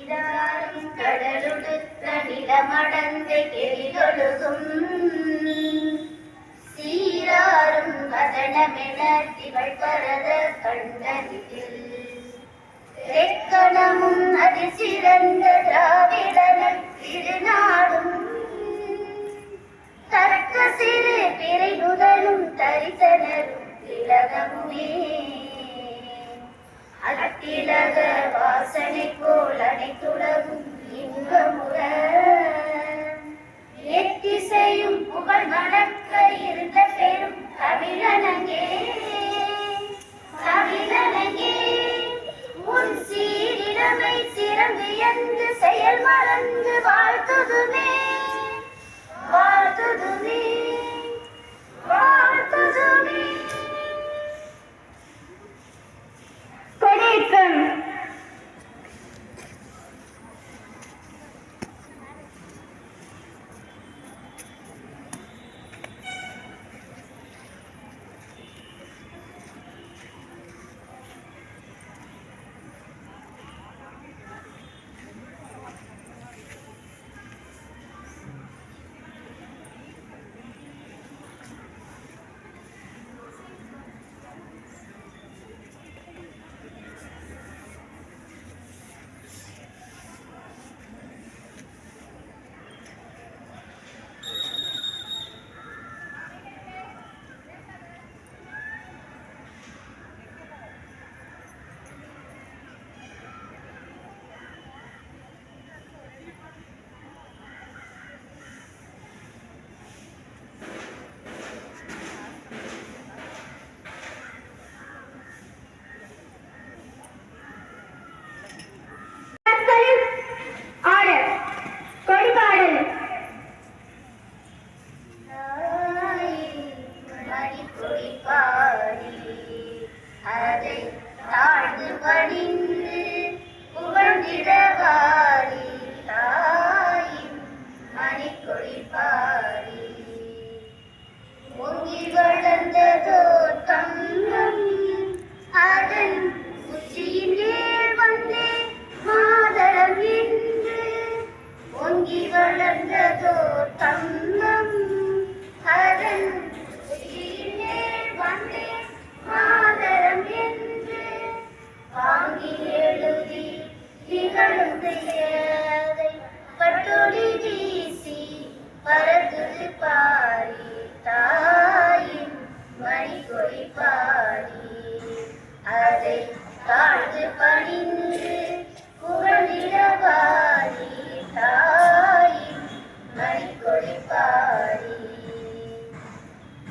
நீராறும் கடலுடுத்த நிலமடந்தை கெளிதொழுகும் சீராறும் கதனமென திகழ் பரத கண்டனில் எக்கணமும் அதில் சிறந்த திராவிடன திருநாடும் தர்க்க சிறு பிறை முதலும் தரிசனரும் திலகமுமே அத்திலக வாசனை போல் அனைத்துலகும் இன்பமுற எத்திசையும் புகழ் மணக்க இருந்த பெரும் தமிழனங்கே தமிழனங்கே உன் சீரிழமை சிறந்தியந்து செயல் மறந்து வாழ்த்துதுமே வாழ்த்துதுமே வாழ்த்துதுமே. கொடைக்கம்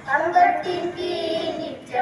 அங்கத்தின் கீழ் நிற்ற